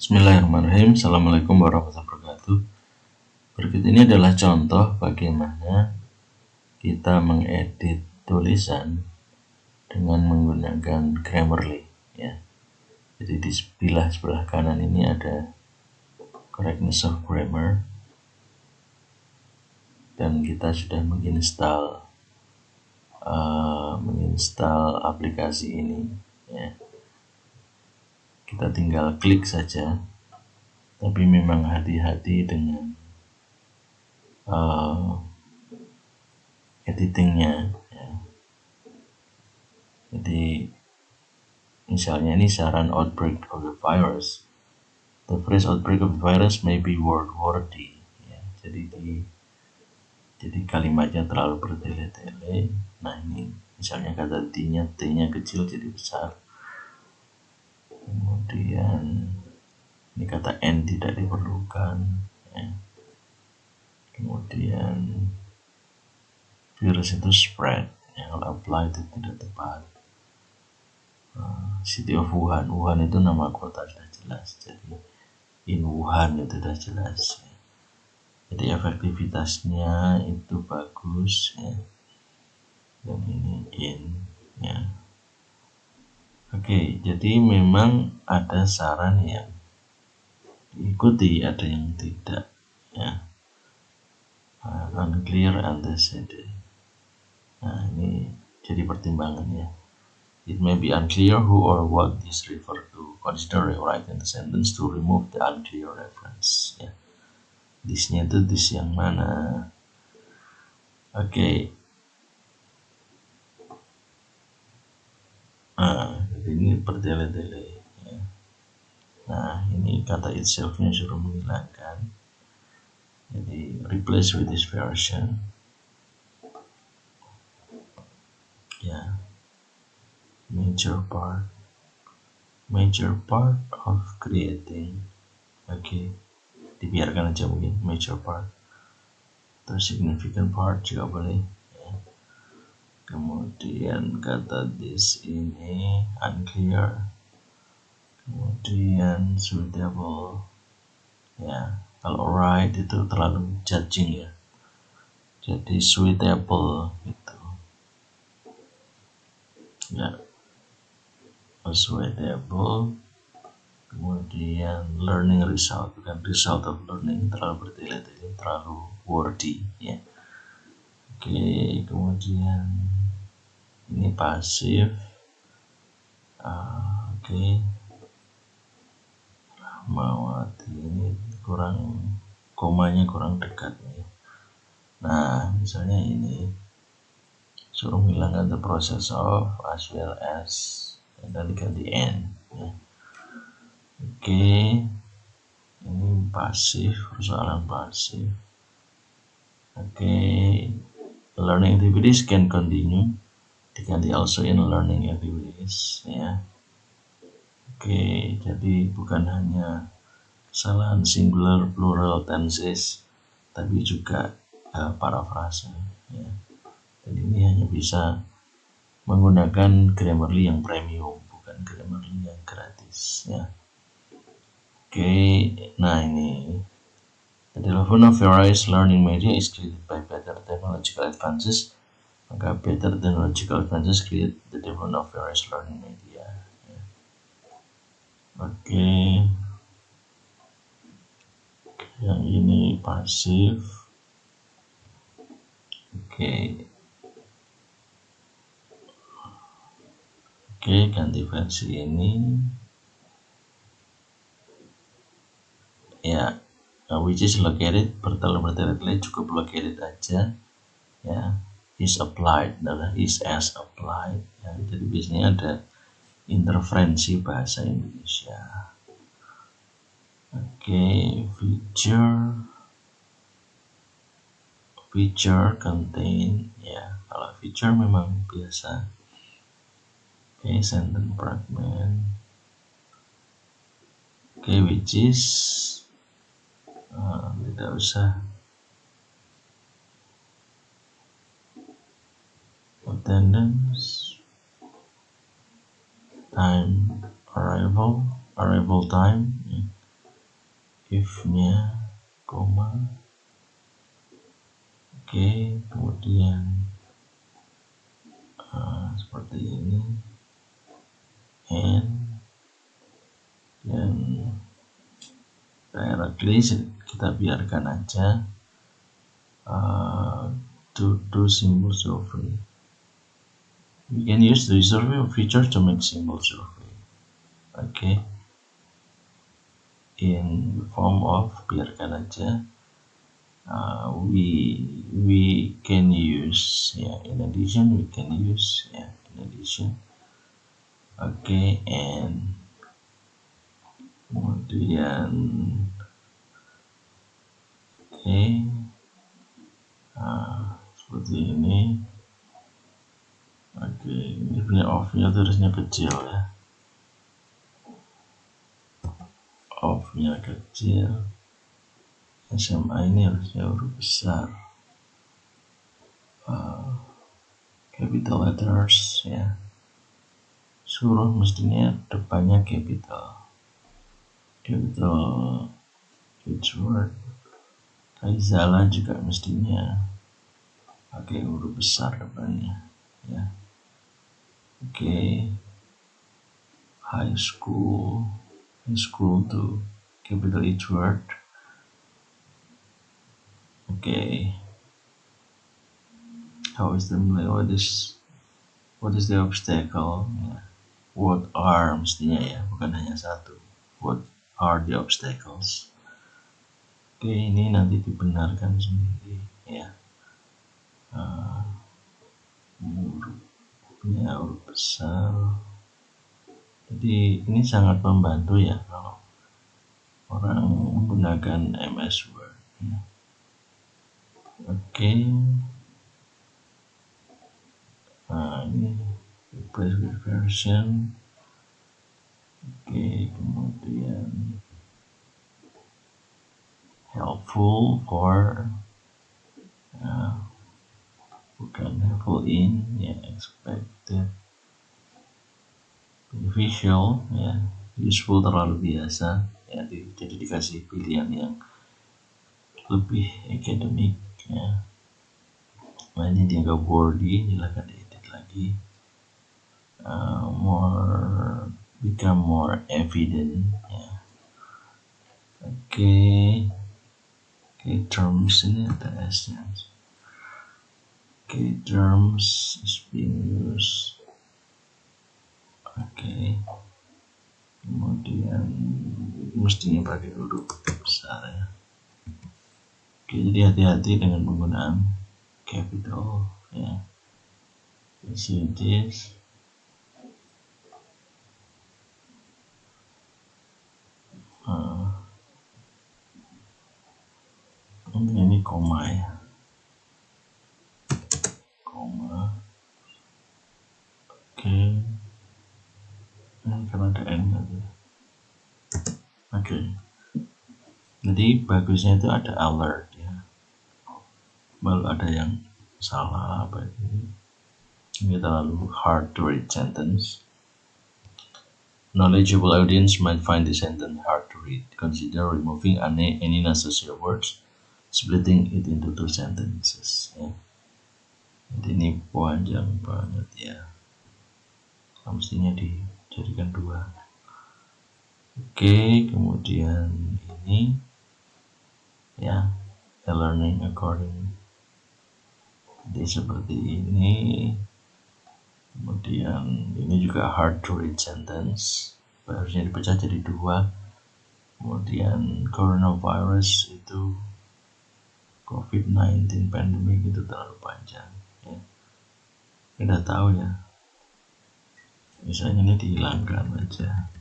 Bismillahirrahmanirrahim. Assalamualaikum warahmatullahi wabarakatuh. Berikut ini adalah contoh bagaimana kita mengedit tulisan dengan menggunakan Grammarly. Ya. Jadi di sebelah kanan ini ada correctness of grammar, dan kita sudah menginstal aplikasi ini. Ya. Kita tinggal klik saja, tapi memang hati-hati dengan editingnya. Ya. Jadi misalnya ini saran outbreak of the virus. The phrase outbreak of the virus may be word-wordy. Ya. Jadi kalimatnya terlalu bertele-tele. Nah ini misalnya kata T-nya kecil jadi besar. Kemudian ini kata N tidak diperlukan. Ya. Kemudian virus itu spread, yang apply itu tidak tepat. City of Wuhan itu nama kota sudah jelas, jadi in Wuhan itu sudah jelas. Ya. Jadi efektivitasnya itu bagus, ya. Dan ini in, ya. Oke, jadi memang ada saran yang diikuti, ada yang tidak, ya. Unclear, undecided. Nah ini jadi pertimbangan, ya. It may be unclear who or what is referred to. Consider rewriting the sentence to remove the unclear reference. Ya. This-nya itu this yang mana? Oke. Jadi ini bertele-tele. Ya. Nah, ini kata itself-nya suruh menghilangkan. Jadi replace with this version. Ya. Major part of creating. Oke. Dibiarkan aja mungkin major part. Terus significant part juga boleh. Kemudian kata this ini unclear, kemudian suitable. Ya, kalau right itu terlalu judging, ya. Jadi suitable itu, ya, suitable. Kemudian learning result, bukan result of learning, terlalu bertele-tele, terlalu wordy, ya. Oke, kemudian ini pasif. Oke. Rahmawati ini kurang, komanya kurang dekat, ya. Nah, misalnya ini suruh menghilangkan the process of as well as, dan diganti n, ya. Oke. Ini pasif, persoalan pasif. Oke. Learning activities can continue, diganti also in learning activities, ya. Oke, jadi bukan hanya kesalahan singular, plural, tenses, tapi juga parafrase, ya. Jadi ini hanya bisa menggunakan Grammarly yang premium, bukan Grammarly yang gratis, ya. Oke, nah ini the development of various learning media is created by better technological advances. Maka better technological advances create the development of various learning media. Ya. Oke. Yang ini pasif. Oke. Oke, ganti versi ini. Ya, which is located, bertele-tele cukup located aja, ya. Is applied, adalah is as applied, ya. Jadi biasanya ada interferensi bahasa Indonesia. Oke, feature contain, ya. Kalau feature memang biasa. Oke, sentence fragment. Oke, which is tidak usah. Attendance, time, arrival time, ya. if-nya, koma. Oke, kemudian seperti ini, and dan directly kita biarkan aja to simple survey. We can use the survey feature to make simple survey. Okay, in the form of biarkan aja. We can use in addition we can use in addition. Okay, and kemudian seperti ini. Oke, ini punya off-nya tulisnya kecil ya. Off-nya kecil. SMA ini harusnya huruf besar. Capital letters ya. Suruh mestinya depannya capital each word. Kaizala juga mestinya pakai huruf besar depannya ya. Oke. High school to capital each word. Okay. How is the what is the obstacle? What are mestinya ya, bukan hanya satu. What are the obstacles? Oke, ini nanti dibenarkan sendiri ya. Hurufnya huruf besar. Jadi ini sangat membantu ya kalau orang menggunakan MS Word ya. Oke. Ini previous version. Oke, kemudian helpful for bukan helpful in ya, expected. Beneficial ya, useful terlalu biasa ya, jadi dikasih pilihan yang lebih akademik ya. Nah, ini dianggap wordy, silahkan diedit lagi. Become more evident ya. Oke, terms ini ada S-nya. Oke, terms is being used. Oke, kemudian mestinya pakai huruf besar ya. Oke, jadi hati-hati dengan penggunaan capital ya. See this. Ini koma ya. Koma. Oke. Ini karena ada N tadi. Oke. Jadi bagusnya itu ada alert ya. Baru ada yang salah apa ini terlalu hard to read sentence. Knowledgeable audience might find the sentence hard to read. Consider removing any unnecessary words, splitting it into two sentences ya. Jadi ini panjang banget ya. Mestinya dijadikan dua. Oke, kemudian ini ya, learning according. Jadi seperti ini. Kemudian ini juga hard to read sentence, harusnya dipecah jadi dua. Kemudian coronavirus itu COVID-19 pandemic itu terlalu panjang ya. Kita tahu ya, misalnya ini dihilangkan aja.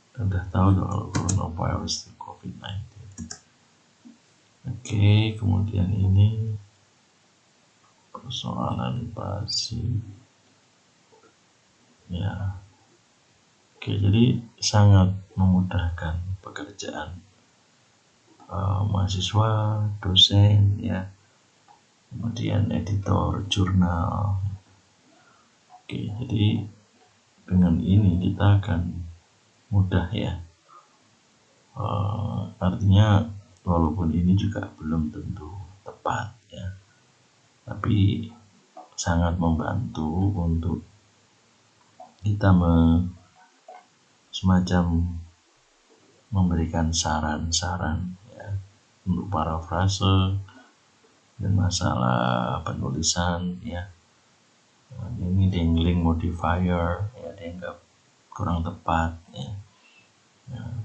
Kita udah tahu kalau coronavirus itu COVID-19. Oke, kemudian ini persoalan pasif ya. Oke, jadi sangat memudahkan pekerjaan mahasiswa, dosen ya, kemudian editor jurnal. Oke, jadi dengan ini kita akan mudah ya Artinya walaupun ini juga belum tentu tepat ya, tapi sangat membantu untuk kita semacam memberikan saran-saran ya, untuk parafrase dan masalah penulisan ya. Ini dangling modifier ya, dianggap kurang tepat ya.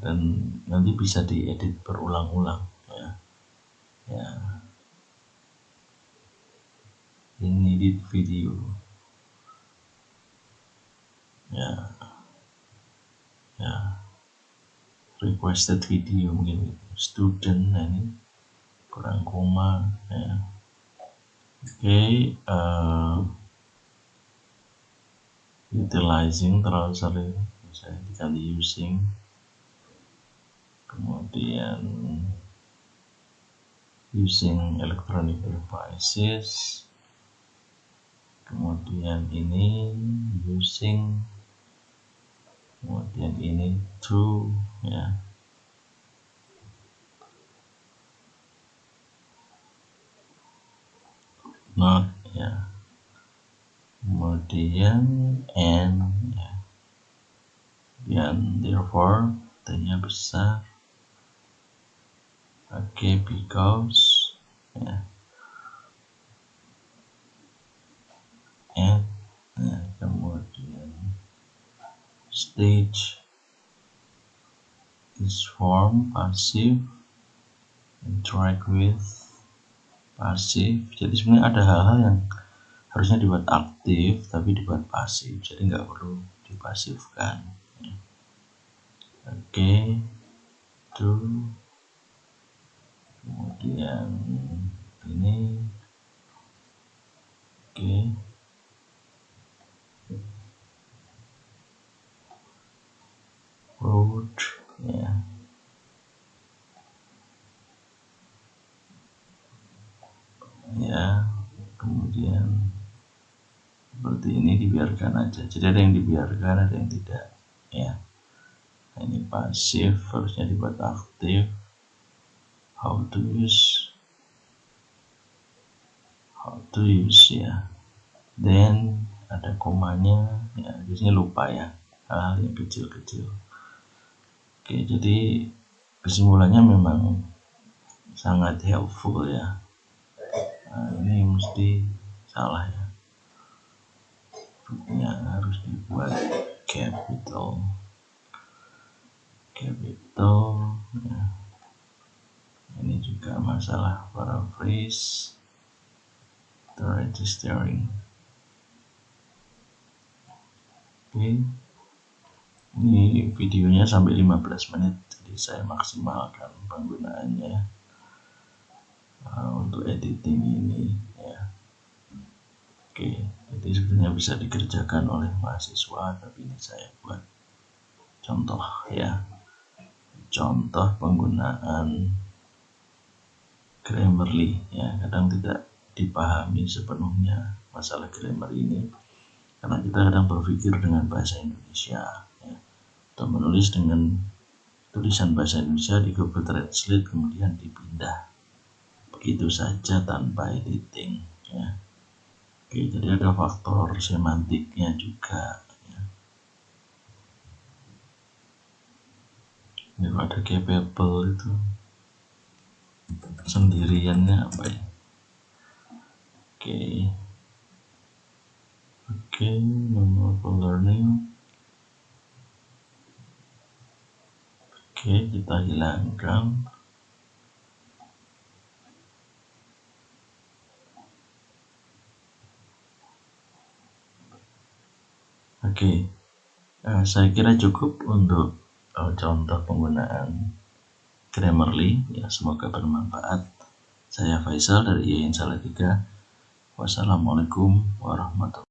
Dan nanti bisa diedit berulang-ulang ya. Ini di video ya requested video mungkin student, nah ini kurang koma ya. Utilizing terlalu sering, misalnya diganti using, kemudian using electronic devices, kemudian ini using, kemudian ini to ya. Not ya, kemudian and ya, dan therefore t-nya besar. Oke, because ya, and ya, kemudian stage is form passive, interact with pasif. Jadi sebenarnya ada hal-hal yang harusnya dibuat aktif tapi dibuat pasif, jadi nggak perlu dipasifkan. Oke, to, kemudian ini oke, road ya, kemudian seperti ini dibiarkan aja. Jadi ada yang dibiarkan, ada yang tidak ya. Nah, ini pasif harusnya dibuat aktif. How to use ya. Then ada komanya ya, biasanya lupa ya hal-hal yang kecil-kecil. Oke, jadi kesimpulannya memang sangat helpful ya. Nah, ini mesti salah ya, harus dibuat capital ya. Ini juga masalah paraphrase the registering. Oke, ini videonya sampai 15 menit, jadi saya maksimalkan penggunaannya untuk editing ini ya. Oke, jadi sebenarnya bisa dikerjakan oleh mahasiswa, tapi ini saya buat contoh ya, contoh penggunaan Grammarly ya. Kadang tidak dipahami sepenuhnya masalah grammar ini karena kita kadang berpikir dengan bahasa Indonesia ya, atau menulis dengan tulisan bahasa Indonesia di Google Translate kemudian dipindah begitu saja tanpa editing ya. Oke, jadi ada faktor semantiknya juga ya. Ini ada capable itu sendiriannya apa ya. Oke, memorable learning. Oke, kita hilangkan. Oke, saya kira cukup untuk contoh penggunaan Grammarly ya, semoga bermanfaat. Saya Faisal dari IAIN Salatiga. Wassalamualaikum warahmatullahi wabarakatuh.